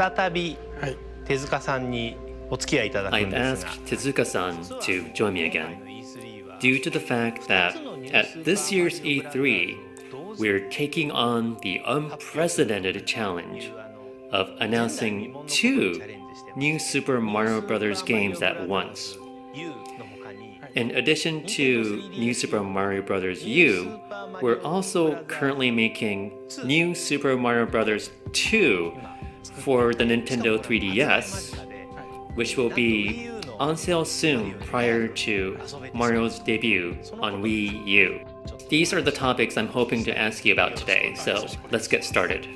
再び手塚さんにお付き合いいただくん I've ですが asked Tezuka-san to join me again due to the fact that at this year's E3, we're taking on the unprecedented challenge of announcing 2 new Super Mario Bros. Games at once. In addition to New Super Mario Bros. U, we're also currently making New Super Mario Bros. 2 for the Nintendo 3DS, which will be on sale soon prior to Mario's debut on Wii U. These are the topics I'm hoping to ask you about today, so let's get started.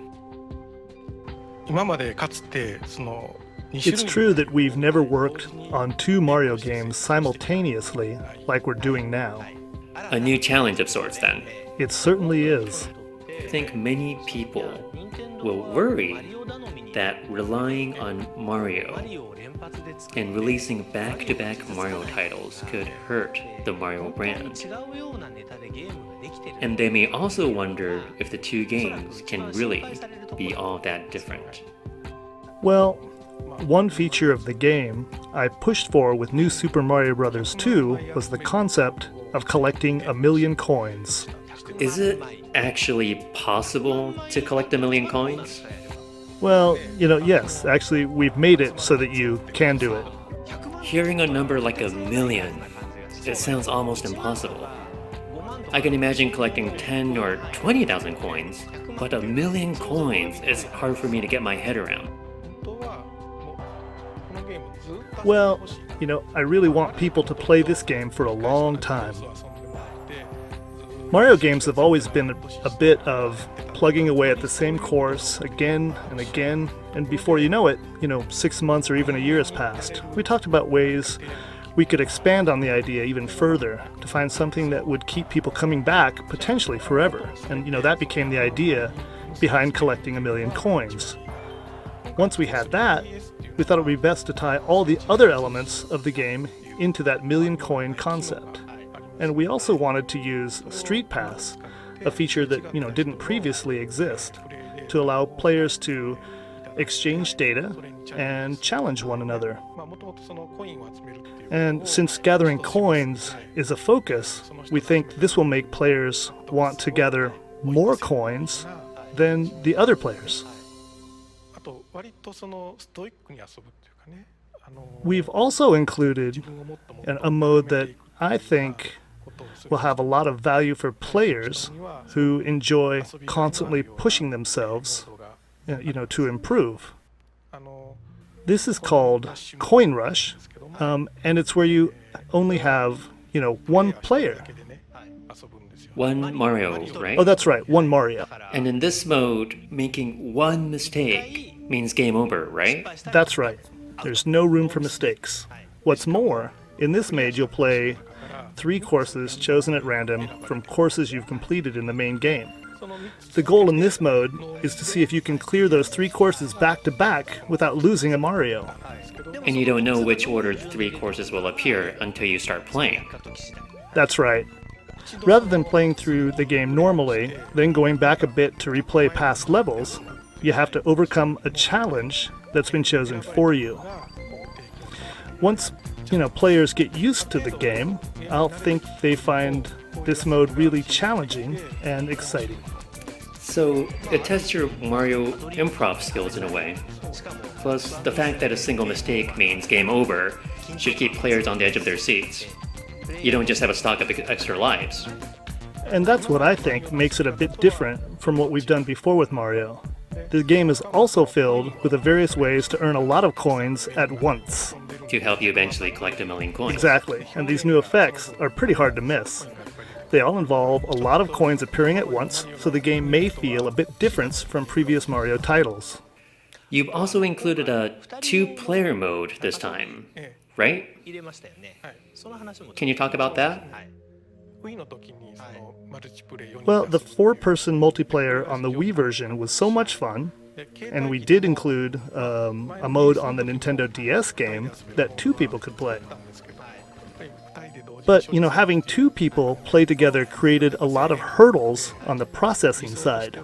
It's true that we've never worked on 2 Mario games simultaneously like we're doing now. A new challenge of sorts, then. It certainly is. I think many people will worry that relying on Mario and releasing back-to-back Mario titles could hurt the Mario brand. And they may also wonder if the 2 games can really be all that different. Well, one feature of the game I pushed for with New Super Mario Bros. 2 was the concept of collecting 1,000,000 coins. Is it actually possible to collect 1,000,000 coins? Well, yes, actually we've made it so that you can do it. Hearing a number like 1,000,000, it sounds almost impossible. I can imagine collecting 10 or 20,000 coins, but 1,000,000 coins is hard for me to get my head around. Well, I really want people to play this game for a long time. Mario games have always been a bit of plugging away at the same course again and again, and before you know it, 6 months or even a year has passed. We talked about ways we could expand on the idea even further to find something that would keep people coming back potentially forever, and that became the idea behind collecting 1,000,000 coins. Once we had that, we thought it would be best to tie all the other elements of the game into that 1,000,000 coin concept. And we also wanted to use StreetPass, a feature that didn't previously exist, to allow players to exchange data and challenge one another. And since gathering coins is a focus, we think this will make players want to gather more coins than the other players. We've also included a mode that I think will have a lot of value for players who enjoy constantly pushing themselves, to improve. This is called Coin Rush, and it's where you only have, one player. One Mario, right? Oh, that's right, one Mario. And in this mode, making one mistake means game over, right? That's right. There's no room for mistakes. What's more, in this mode you'll play 3 courses chosen at random from courses you've completed in the main game. The goal in this mode is to see if you can clear those 3 courses back to back without losing a Mario. And you don't know which order the 3 courses will appear until you start playing. That's right. Rather than playing through the game normally, then going back a bit to replay past levels, you have to overcome a challenge that's been chosen for you. Once, players get used to the game, I'll think they find this mode really challenging and exciting. So it tests your Mario improv skills in a way. Plus, the fact that a single mistake means game over should keep players on the edge of their seats. You don't just have a stock of extra lives. And that's what I think makes it a bit different from what we've done before with Mario. The game is also filled with the various ways to earn a lot of coins at once. To help you eventually collect 1,000,000 coins. Exactly, and these new effects are pretty hard to miss. They all involve a lot of coins appearing at once, so the game may feel a bit different from previous Mario titles. You've also included a 2-player mode this time, right? Can you talk about that? Well, the 4-person multiplayer on the Wii version was so much fun, and we did include a mode on the Nintendo DS game that 2 people could play. But, having two people play together created a lot of hurdles on the processing side.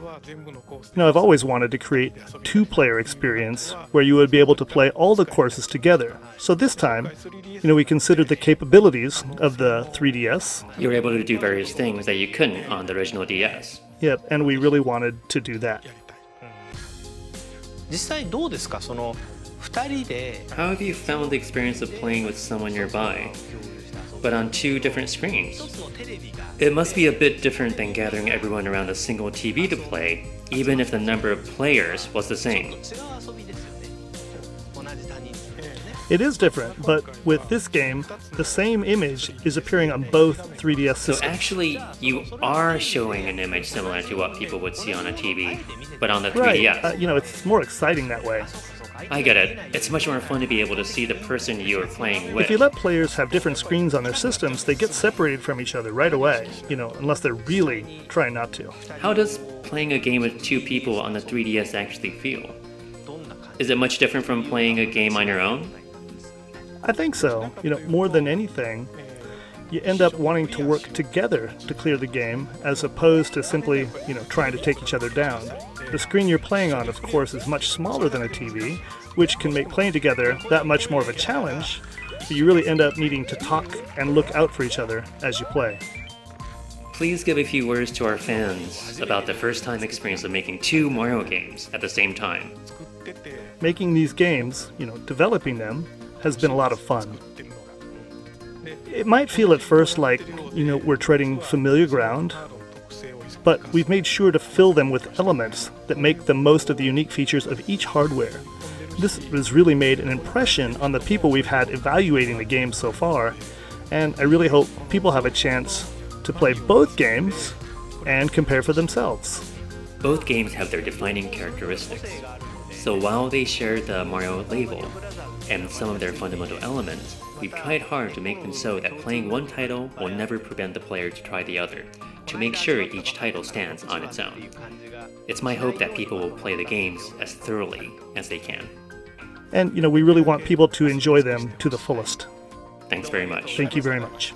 I've always wanted to create a two-player experience where you would be able to play all the courses together. So this time, we considered the capabilities of the 3DS. You were able to do various things that you couldn't on the original DS. Yep, and we really wanted to do that. 実際どうですか、その2人で How have you found the experience of playing with someone nearby, but on two different screens? It must be a bit different than gathering everyone around a single TV to play, even if the number of players was the same. It is different, but with this game, the same image is appearing on both 3DS systems. So actually, you are showing an image similar to what people would see on a TV, but on the 3DS. Right. It's more exciting that way. I get it. It's much more fun to be able to see the person you are playing with. If you let players have different screens on their systems, they get separated from each other right away, unless they're really trying not to. How does playing a game with two people on the 3DS actually feel? Is it much different from playing a game on your own? I think so. More than anything, you end up wanting to work together to clear the game, as opposed to simply, trying to take each other down. The screen you're playing on, of course, is much smaller than a TV, which can make playing together that much more of a challenge, but you really end up needing to talk and look out for each other as you play. Please give a few words to our fans about the first-time experience of making two Mario games at the same time. Making these games, developing them, has been a lot of fun. It might feel at first like, we're treading familiar ground, but we've made sure to fill them with elements that make the most of the unique features of each hardware. This has really made an impression on the people we've had evaluating the game so far, and I really hope people have a chance to play both games and compare for themselves. Both games have their defining characteristics, so while they share the Mario label and some of their fundamental elements, we've tried hard to make them so that playing one title will never prevent the player to try the other, to make sure each title stands on its own. It's my hope that people will play the games as thoroughly as they can. And, we really want people to enjoy them to the fullest. Thanks very much. Thank you very much.